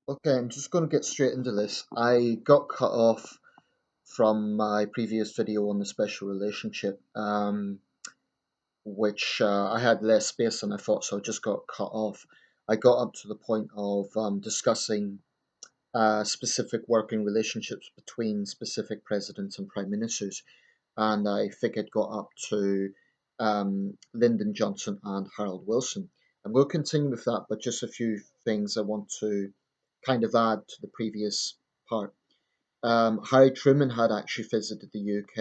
Okay, I'm just going to get straight into this. I got cut off from my previous video on the special relationship, which I had less space than I thought, so I just got cut off. I got up to the point of discussing specific working relationships between specific presidents and prime ministers, and I think it got up to Lyndon Johnson and Harold Wilson. And we'll continue with that, but just a few things I want to kind of add to the previous part. Harry Truman had actually visited the UK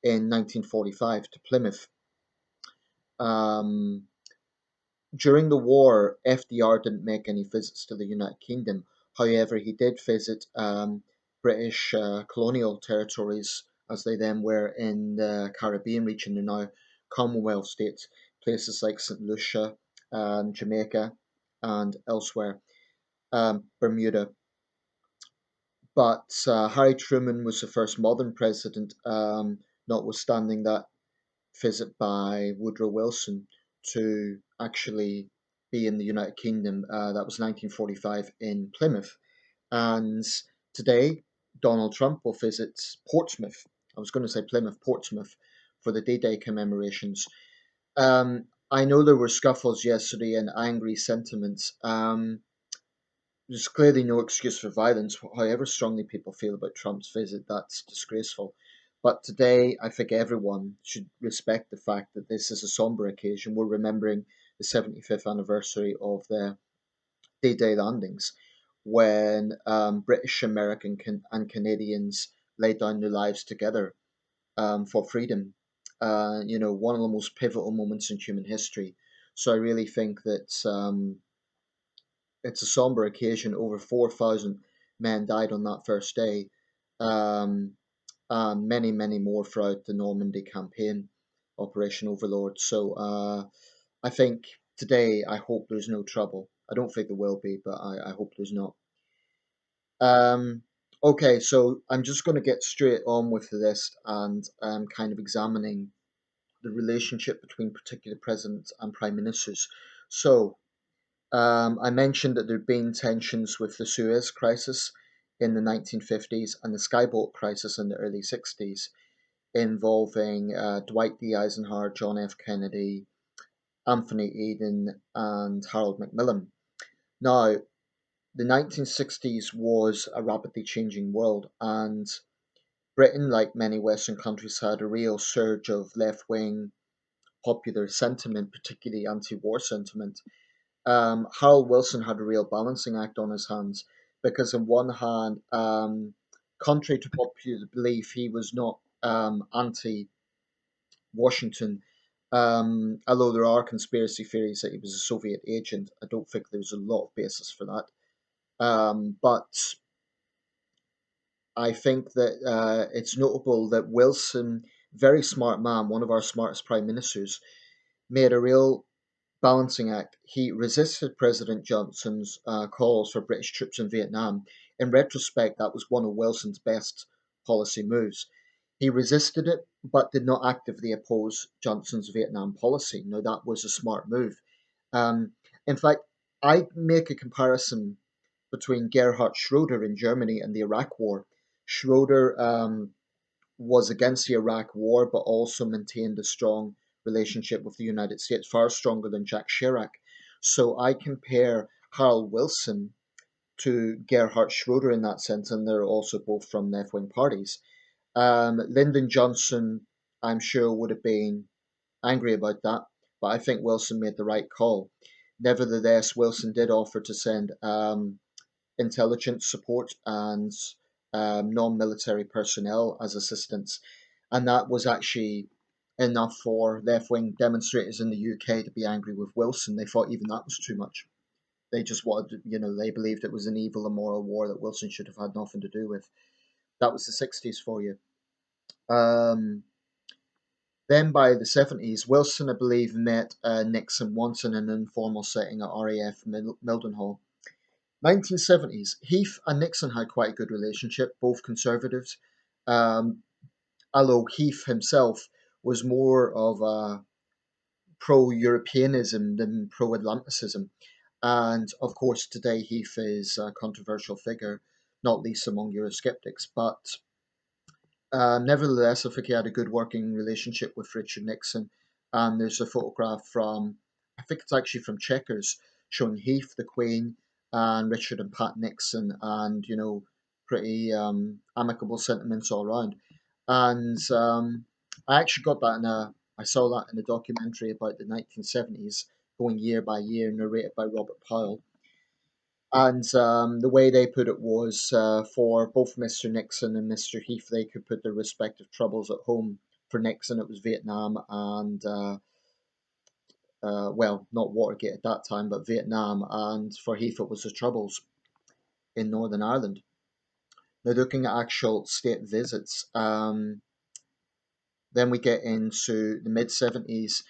in 1945 to Plymouth. Um, During the war, FDR didn't make any visits to the United Kingdom. However, he did visit British colonial territories, as they then were in the Caribbean region, they're now Commonwealth states, places like St. Lucia, Jamaica, and elsewhere, Bermuda. But Harry Truman was the first modern president, notwithstanding that visit by Woodrow Wilson to actually be in the United Kingdom. That was 1945 in Plymouth. And today, Donald Trump will visit Portsmouth. I was going to say Plymouth, Portsmouth, for the D-Day commemorations. I know there were scuffles yesterday and angry sentiments. There's clearly no excuse for violence, however strongly people feel about Trump's visit. That's disgraceful. But today, I think everyone should respect the fact that this is a somber occasion. We're remembering the 75th anniversary of the D-Day landings, when British, American, and Canadians laid down their lives together for freedom. One of the most pivotal moments in human history. So I really think that it's a somber occasion. Over 4,000 men died on that first day, um, and many, many more throughout the Normandy campaign, Operation Overlord. So I think today, I hope there's no trouble. I don't think there will be, but I hope there's not. Um, okay, so I'm just going to get straight on with the list and kind of examining the relationship between particular presidents and prime ministers. So, I mentioned that there had been tensions with the Suez Crisis in the 1950s and the Skyboat Crisis in the early 60s, involving Dwight D. Eisenhower, John F. Kennedy, Anthony Eden, and Harold Macmillan. Now, the 1960s was a rapidly changing world, and Britain, like many Western countries, had a real surge of left wing popular sentiment, particularly anti war sentiment. Harold Wilson had a real balancing act on his hands because, on one hand, contrary to popular belief, he was not anti Washington. Although there are conspiracy theories that he was a Soviet agent, I don't think there's a lot of basis for that. But I think that it's notable that Wilson, very smart man, one of our smartest prime ministers, made a real balancing act. He resisted President Johnson's calls for British troops in Vietnam. In retrospect, that was one of Wilson's best policy moves. He resisted it, but did not actively oppose Johnson's Vietnam policy. Now, that was a smart move. In fact, I make a comparison between Gerhard Schroeder in Germany and the Iraq War. Schroeder was against the Iraq War, but also maintained a strong relationship with the United States, far stronger than Jacques Chirac. So I compare Harold Wilson to Gerhard Schroeder in that sense, and they're also both from left wing parties. Lyndon Johnson, I'm sure, would have been angry about that, but I think Wilson made the right call. Nevertheless, Wilson did offer to send intelligence support and non military personnel as assistants. And that was actually enough for left wing demonstrators in the UK to be angry with Wilson. They thought even that was too much. They just wanted, they believed it was an evil, immoral war that Wilson should have had nothing to do with. That was the 60s for you. Um, then by the 70s, Wilson, I believe, met Nixon once in an informal setting at RAF Mildenhall. 1970s, Heath and Nixon had quite a good relationship, both conservatives, um, although Heath himself was more of a pro Europeanism than pro Atlanticism. And of course, today Heath is a controversial figure, not least among Eurosceptics. But nevertheless, I think he had a good working relationship with Richard Nixon. And there's a photograph from, I think it's actually from Chequers, showing Heath, the Queen, and Richard and Pat Nixon, and pretty amicable sentiments all around. And I actually got that I saw that in a documentary about the 1970s, going year by year, narrated by Robert Powell. And the way they put it was for both Mr. Nixon and Mr. Heath, they could put their respective troubles at home. For Nixon, it was Vietnam and, well, not Watergate at that time, but Vietnam. And for Heath, it was the troubles in Northern Ireland. Now, looking at actual state visits, then we get into the mid 70s.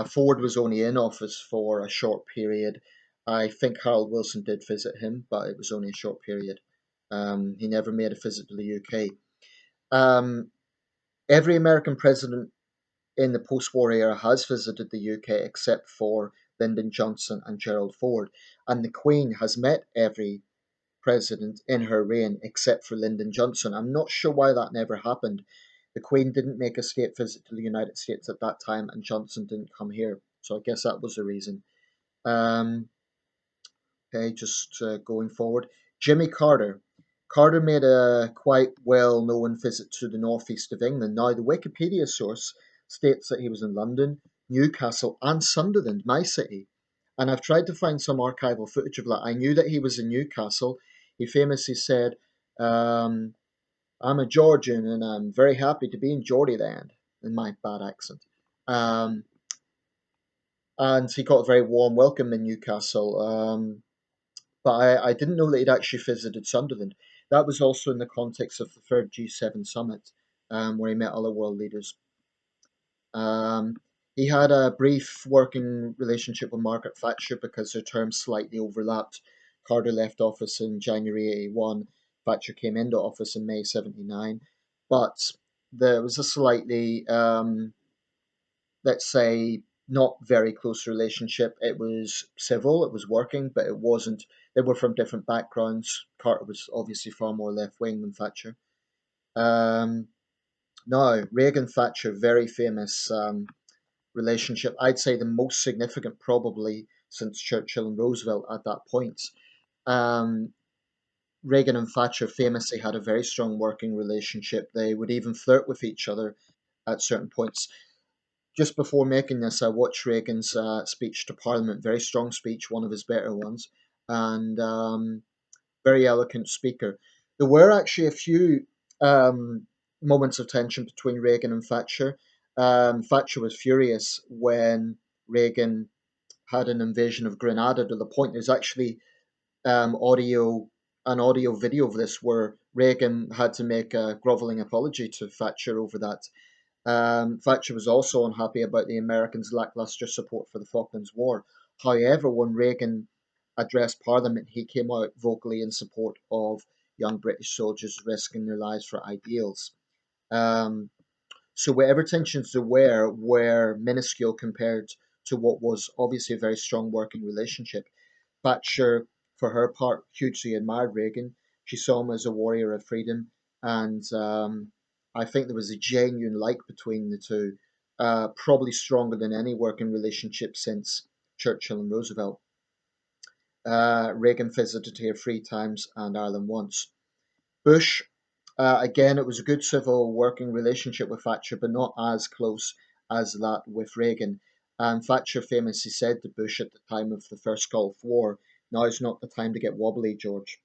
Ford was only in office for a short period. I think Harold Wilson did visit him, but it was only a short period. He never made a visit to the UK. Um, every American president in the post war era has visited the UK except for Lyndon Johnson and Gerald Ford. And the Queen has met every president in her reign except for Lyndon Johnson. I'm not sure why that never happened. The Queen didn't make a state visit to the United States at that time, and Johnson didn't come here. So I guess that was the reason. Um, okay, just going forward. Jimmy Carter. Carter made a quite well known visit to the northeast of England. Now, the Wikipedia source states that he was in London, Newcastle, and Sunderland, my city. And I've tried to find some archival footage of that. I knew that he was in Newcastle. He famously said, I'm a Georgian and I'm very happy to be in Geordieland, in my bad accent. Um, and he got a very warm welcome in Newcastle. But I didn't know that he'd actually visited Sunderland. That was also in the context of the third G7 summit, where he met other world leaders. Um, he had a brief working relationship with Margaret Thatcher because their terms slightly overlapped. Carter left office in January 81. Thatcher came into office in May 79. But there was a slightly, let's say, not very close relationship. It was civil, it was working, but it wasn't. They were from different backgrounds. Carter was obviously far more left wing than Thatcher. Um, now, Reagan Thatcher, very famous relationship. I'd say the most significant probably since Churchill and Roosevelt at that point. Um, Reagan and Thatcher famously had a very strong working relationship. They would even flirt with each other at certain points. Just before making this, I watched Reagan's speech to Parliament, very strong speech, one of his better ones, and very eloquent speaker. There were actually a few moments of tension between Reagan and Thatcher. Thatcher was furious when Reagan had an invasion of Grenada, to the point there's actually audio an audio video of this where Reagan had to make a groveling apology to Thatcher over that. Thatcher was also unhappy about the Americans' lackluster support for the Falklands War. However, when Reagan addressed Parliament, he came out vocally in support of young British soldiers risking their lives for ideals. Um, so whatever tensions there were minuscule compared to what was obviously a very strong working relationship. Thatcher, for her part, hugely admired Reagan. She saw him as a warrior of freedom, and I think there was a genuine like between the two, probably stronger than any working relationship since Churchill and Roosevelt. Reagan visited here 3 times and Ireland once. Bush, again, it was a good civil working relationship with Thatcher, but not as close as that with Reagan. And Thatcher famously said to Bush at the time of the first Gulf War, now is not the time to get wobbly, George.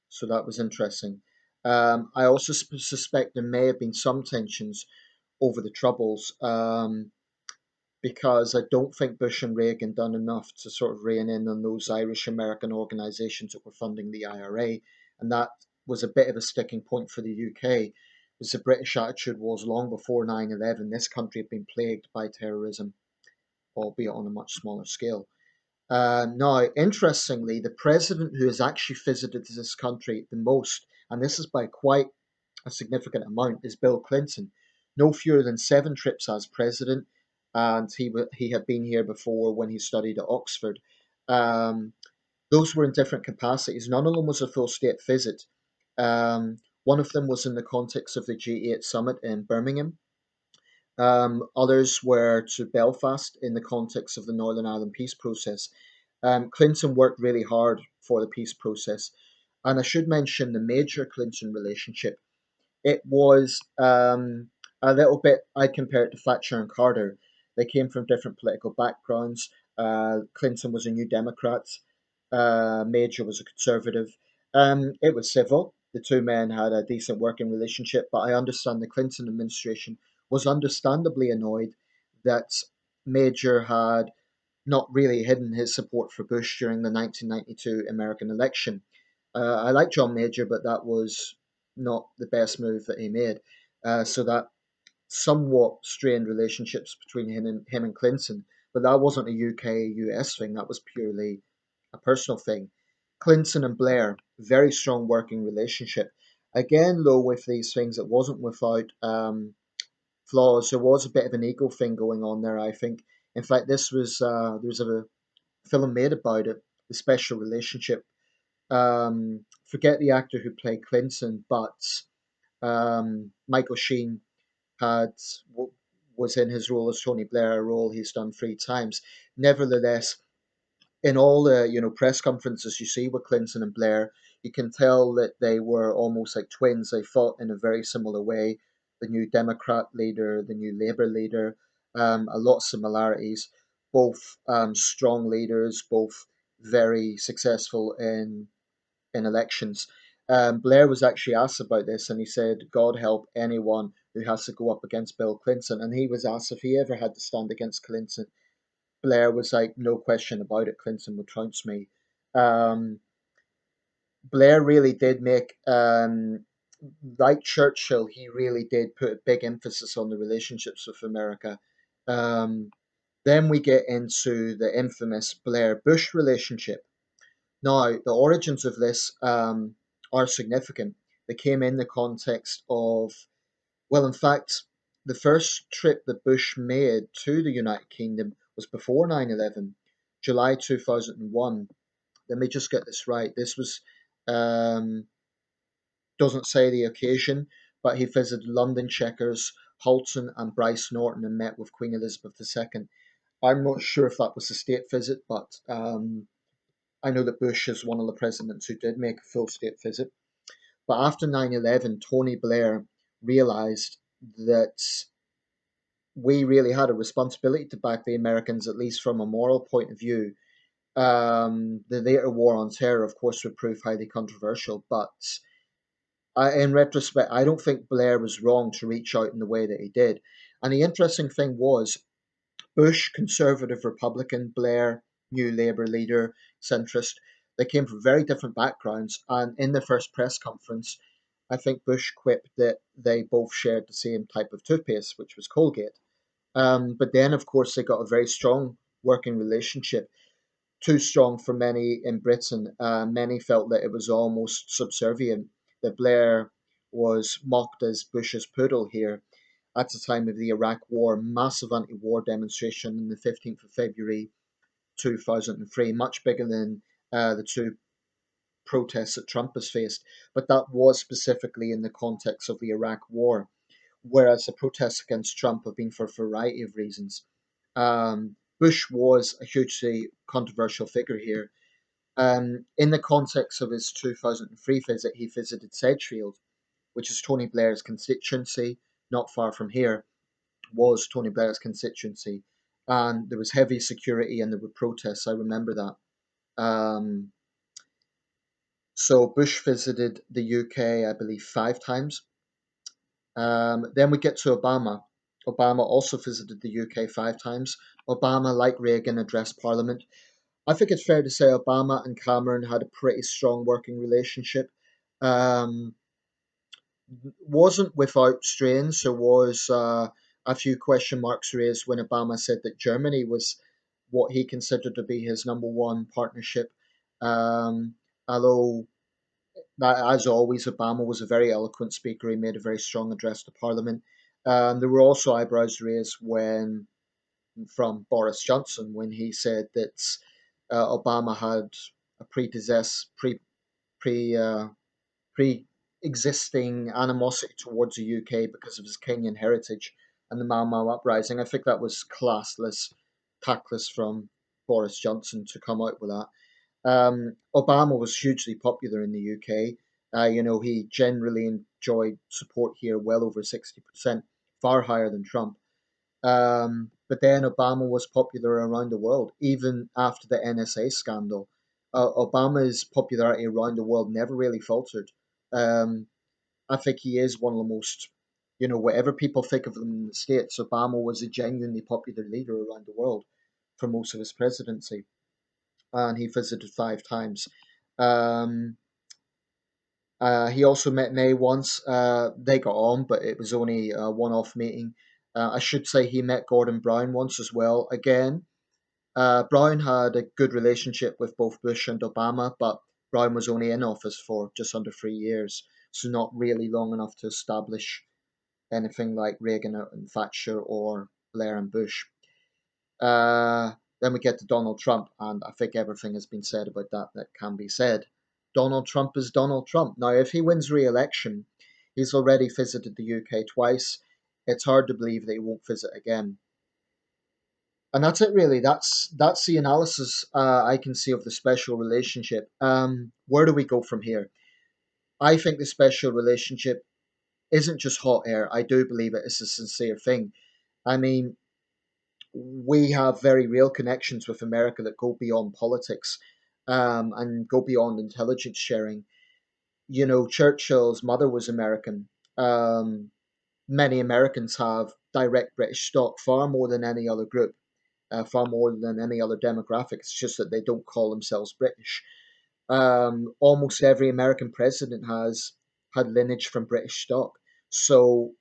So that was interesting. I also suspect there may have been some tensions over the Troubles, because I don't think Bush and Reagan done enough to sort of rein in on those Irish American organisations that were funding the IRA, and that was a bit of a sticking point for the UK. Because the British attitude was long before 9/11, this country had been plagued by terrorism, albeit on a much smaller scale. Now, interestingly, the president who has actually visited this country the most, and this is by quite a significant amount, is Bill Clinton. No fewer than 7 trips as president, and he had been here before when he studied at Oxford. Um, those were in different capacities. None of them was a full state visit. One of them was in the context of the G8 summit in Birmingham. Others were to Belfast in the context of the Northern Ireland peace process. Clinton worked really hard for the peace process. And I should mention the Major Clinton relationship. It was a little bit, I compare it to Thatcher and Carter. They came from different political backgrounds. Clinton was a New Democrat, Major was a conservative. It was civil. The two men had a decent working relationship, but I understand the Clinton administration was understandably annoyed that Major had not really hidden his support for Bush during the 1992 American election. I like John Major, but that was not the best move that he made. So that somewhat strained relationships between him and Clinton. But that wasn't a UK US thing. That was purely a personal thing. Clinton and Blair, very strong working relationship. Again, though, with these things, it wasn't without flaws. There was a bit of an ego thing going on there, I think. In fact, this was there was a film made about it, the special relationship. Forget the actor who played Clinton, but Michael Sheen had was in his role as Tony Blair, a role he's done 3 times. Nevertheless, in all the press conferences you see with Clinton and Blair, you can tell that they were almost like twins. They fought in a very similar way. The new Democrat leader, the new Labour leader, a lot of similarities. Both strong leaders, both very successful in elections. Blair was actually asked about this, and he said, "God help anyone who has to go up against Bill Clinton." And he was asked if he ever had to stand against Clinton. Blair was like, "No question about it, Clinton would trounce me." Um, Blair really did make, like Churchill, he really did put a big emphasis on the relationships with America. Um, then we get into the infamous Blair Bush relationship. Now, the origins of this are significant. They came in the context of, well, in fact, the first trip that Bush made to the United Kingdom was before 9/11, July 2001. Let me just get this right. This was, um, doesn't say the occasion, but he visited London Chequers, Halton, and Bryce Norton and met with Queen Elizabeth II. I'm not sure if that was a state visit, but I know that Bush is one of the presidents who did make a full state visit. But after 9/11, Tony Blair realized that we really had a responsibility to back the Americans, at least from a moral point of view. The later war on terror, of course, would prove highly controversial, but in retrospect, I don't think Blair was wrong to reach out in the way that he did. And the interesting thing was, Bush, conservative Republican, Blair, new Labour leader, centrist, they came from very different backgrounds. And in the first press conference, I think Bush quipped that they both shared the same type of toothpaste, which was Colgate. But then, of course, they got a very strong working relationship, too strong for many in Britain. Many felt that it was almost subservient, that Blair was mocked as Bush's poodle here. At the time of the Iraq War, massive anti war demonstration on the 15th of February 2003, much bigger than the two protests that Trump has faced. But that was specifically in the context of the Iraq War, whereas the protests against Trump have been for a variety of reasons. Bush was a hugely controversial figure here. In the context of his 2003 visit, he visited Sedgefield, which is Tony Blair's constituency, not far from here, was Tony Blair's constituency. And there was heavy security and there were protests. I remember that. So Bush visited the UK, I believe, 5 times. Then we get to Obama. Obama also visited the UK 5 times. Obama, like Reagan, addressed Parliament. I think it's fair to say Obama and Cameron had a pretty strong working relationship. Um, wasn't without strains. There was a few question marks raised when Obama said that Germany was what he considered to be his number one partnership. Um, although, as always, Obama was a very eloquent speaker. He made a very strong address to Parliament. There were also eyebrows raised when from Boris Johnson when he said that Obama had a pre pre-existing animosity towards the UK because of his Kenyan heritage and the Mau Mau uprising. I think that was classless, tactless from Boris Johnson to come out with that. Obama was hugely popular in the UK. He generally enjoyed support here, well over 60%, far higher than Trump. But then Obama was popular around the world, even after the NSA scandal. Obama's popularity around the world never really faltered. Um, I think he is one of the most, whatever people think of him in the States, Obama was a genuinely popular leader around the world for most of his presidency. And he visited 5 times. Um, he also met May once. They got on, but it was only a one off meeting. I should say he met Gordon Brown once as well. Again, Brown had a good relationship with both Bush and Obama, but Brown was only in office for just under 3 years, so not really long enough to establish anything like Reagan and Thatcher or Blair and Bush. Then we get to Donald Trump, and I think everything has been said about that that can be said. Donald Trump is Donald Trump. Now, if he wins re-election, he's already visited the UK twice. It's hard to believe that he won't visit again. And that's it, really. That's the analysis I can see of the special relationship. Where do we go from here? I think the special relationship isn't just hot air. I do believe it is a sincere thing. I mean, we have very real connections with America that go beyond politics and go beyond intelligence sharing. Churchill's mother was American. Um, Many Americans have direct British stock, far more than any other group, far more than any other demographic. It's just that they don't call themselves British. Almost every American president has had lineage from British stock. So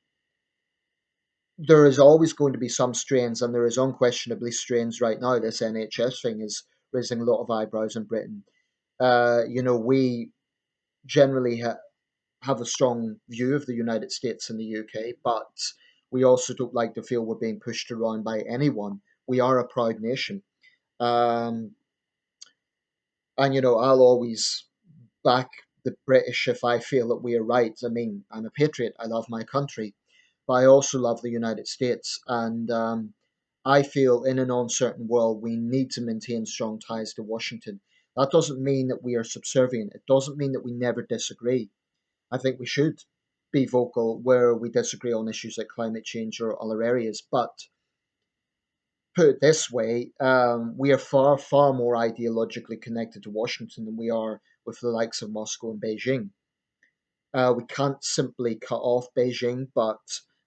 there is always going to be some strains, and there is unquestionably strains right now. This NHS thing is raising a lot of eyebrows in Britain. We generally have a strong view of the United States and the UK, but we also don't like to feel we're being pushed around by anyone. We are a proud nation. Um, and, I'll always back the British if I feel that we are right. I mean, I'm a patriot. I love my country, but I also love the United States. And I feel in an uncertain world, we need to maintain strong ties to Washington. That doesn't mean that we are subservient. It doesn't mean that we never disagree. I think we should be vocal where we disagree on issues like climate change or other areas. But put it this way, we are far, far more ideologically connected to Washington than we are with the likes of Moscow and Beijing. We can't simply cut off Beijing, but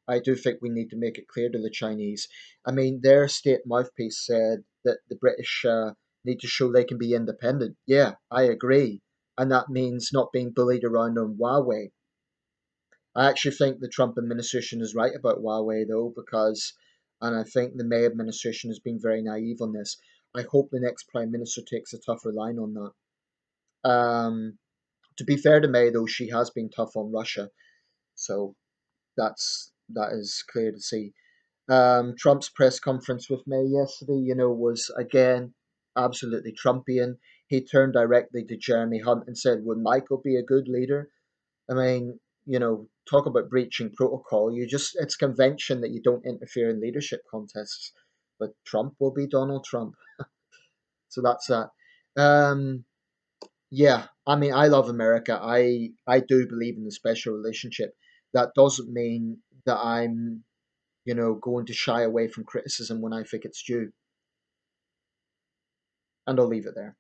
I do think we need to make it clear to the Chinese. I mean, their state mouthpiece said that the British need to show they can be independent. Yeah, I agree. And that means not being bullied around on Huawei. I actually think the Trump administration is right about Huawei, though, and I think the May administration has been very naive on this. I hope the next prime minister takes a tougher line on that. To be fair to May, though, she has been tough on Russia, so that is clear to see. Trump's press conference with May yesterday, was again absolutely Trumpian. He turned directly to Jeremy Hunt and said, "Would Michael be a good leader?" I mean, talk about breaching protocol. It's convention that you don't interfere in leadership contests. But Trump will be Donald Trump. So that's that. Um, yeah, I mean, I love America. I do believe in the special relationship. That doesn't mean that I'm, going to shy away from criticism when I think it's due. And I'll leave it there.